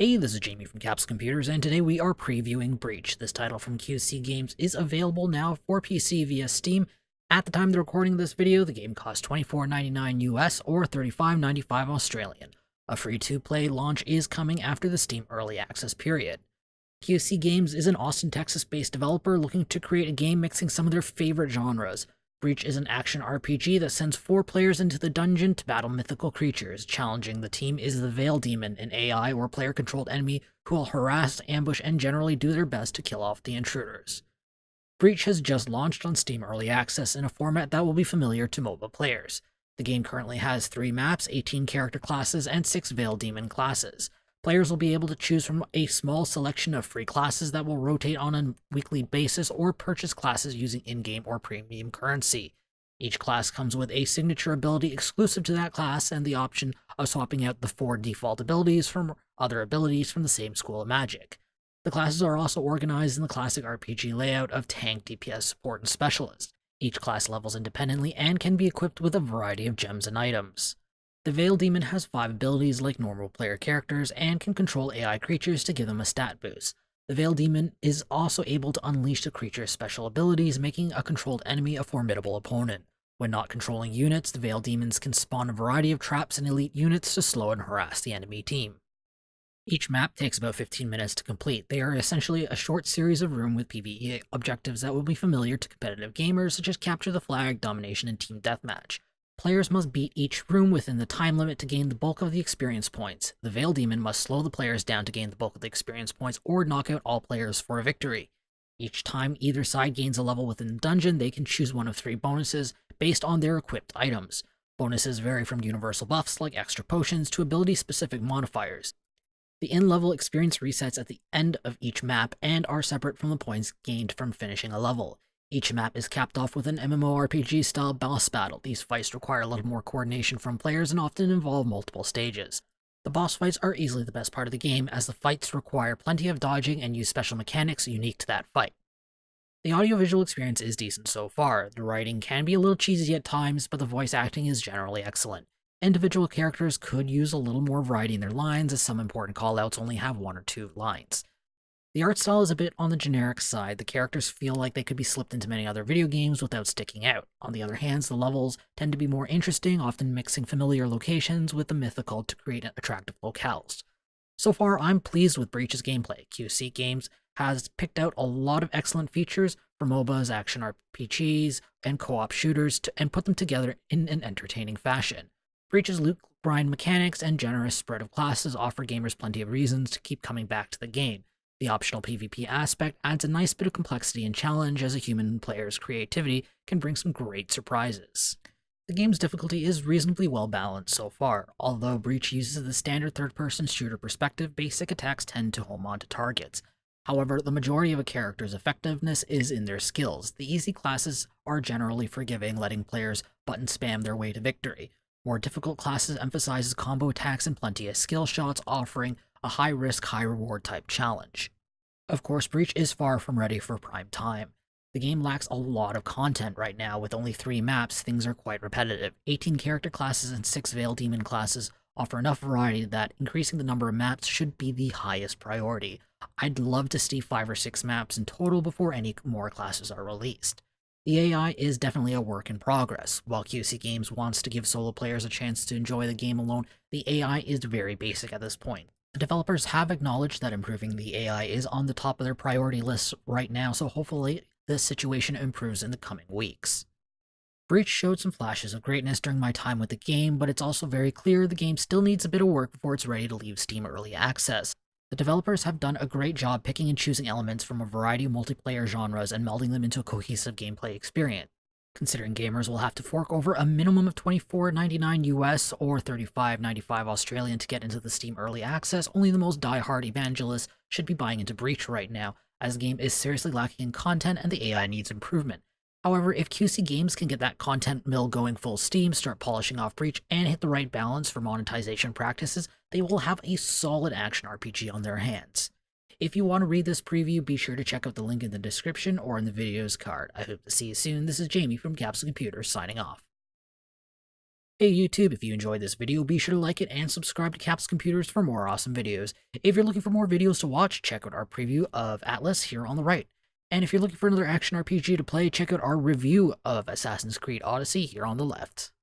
Hey, this is Jamie from Capsule Computers, and today we are previewing Breach. This title from QC Games is available now for PC via Steam. At the time of the recording of this video, the game costs $24.99 US or $35.95 Australian. A free-to-play launch is coming after the Steam Early Access period. QC Games is an Austin, Texas-based developer looking to create a game mixing some of their favorite genres. Breach is an action RPG that sends 4 players into the dungeon to battle mythical creatures. Challenging the team is the Veil Demon, an AI or player-controlled enemy who will harass, ambush, and generally do their best to kill off the intruders. Breach has just launched on Steam Early Access in a format that will be familiar to mobile players. The game currently has 3 maps, 18 character classes, and 6 Veil Demon classes. Players will be able to choose from a small selection of free classes that will rotate on a weekly basis or purchase classes using in-game or premium currency. Each class comes with a signature ability exclusive to that class and the option of swapping out the 4 default abilities from other abilities from the same school of magic. The classes are also organized in the classic RPG layout of tank, DPS, support, and specialist. Each class levels independently and can be equipped with a variety of gems and items. The Veil Demon has 5 abilities like normal player characters and can control AI creatures to give them a stat boost. The Veil Demon is also able to unleash the creature's special abilities, making a controlled enemy a formidable opponent. When not controlling units, the Veil Demons can spawn a variety of traps and elite units to slow and harass the enemy team. Each map takes about 15 minutes to complete. They are essentially a short series of room with PvE objectives that will be familiar to competitive gamers, such as capture the flag, domination, and team deathmatch. Players must beat each room within the time limit to gain the bulk of the experience points. The Veil Demon must slow the players down to gain the bulk of the experience points or knock out all players for a victory. Each time either side gains a level within the dungeon, they can choose one of 3 bonuses based on their equipped items. Bonuses vary from universal buffs like extra potions to ability-specific modifiers. The in-level experience resets at the end of each map and are separate from the points gained from finishing a level. Each map is capped off with an MMORPG-style boss battle. These fights require a little more coordination from players and often involve multiple stages. The boss fights are easily the best part of the game, as the fights require plenty of dodging and use special mechanics unique to that fight. The audiovisual experience is decent so far. The writing can be a little cheesy at times, but the voice acting is generally excellent. Individual characters could use a little more variety in their lines, as some important callouts only have 1 or 2 lines. The art style is a bit on the generic side. The characters feel like they could be slipped into many other video games without sticking out. On the other hand, the levels tend to be more interesting, often mixing familiar locations with the mythical to create attractive locales. So far, I'm pleased with Breach's gameplay. QC Games has picked out a lot of excellent features for MOBAs, action RPGs, and co-op shooters and put them together in an entertaining fashion. Breach's loot grind mechanics and generous spread of classes offer gamers plenty of reasons to keep coming back to the game. The optional PvP aspect adds a nice bit of complexity and challenge, as a human player's creativity can bring some great surprises. The game's difficulty is reasonably well balanced so far. Although Breach uses the standard third-person shooter perspective, basic attacks tend to home onto targets. However, the majority of a character's effectiveness is in their skills. The easy classes are generally forgiving, letting players button spam their way to victory. More difficult classes emphasizes combo attacks and plenty of skill shots, offering a high-risk, high-reward type challenge. Of course, Breach is far from ready for prime time. The game lacks a lot of content right now. With only 3 maps, things are quite repetitive. 18 character classes and 6 Veil Demon classes offer enough variety that increasing the number of maps should be the highest priority. I'd love to see 5 or 6 maps in total before any more classes are released. The AI is definitely a work in progress. While QC Games wants to give solo players a chance to enjoy the game alone, the AI is very basic at this point. The developers have acknowledged that improving the AI is on the top of their priority list right now, so hopefully this situation improves in the coming weeks. Breach showed some flashes of greatness during my time with the game, but it's also very clear the game still needs a bit of work before it's ready to leave Steam Early Access. The developers have done a great job picking and choosing elements from a variety of multiplayer genres and melding them into a cohesive gameplay experience. Considering gamers will have to fork over a minimum of $24.99 US or $35.95 Australian to get into the Steam Early Access, only the most die-hard evangelists should be buying into Breach right now, as the game is seriously lacking in content and the AI needs improvement. However, if QC Games can get that content mill going full steam, start polishing off Breach, and hit the right balance for monetization practices, they will have a solid action RPG on their hands. If you want to read this preview, be sure to check out the link in the description or in the video's card. I hope to see you soon. This is Jamie from Capsule Computers signing off. Hey YouTube, if you enjoyed this video, be sure to like it and subscribe to Caps Computers for more awesome videos. If you're looking for more videos to watch, check out our preview of Atlas here on the right. And if you're looking for another action RPG to play, check out our review of Assassin's Creed Odyssey here on the left.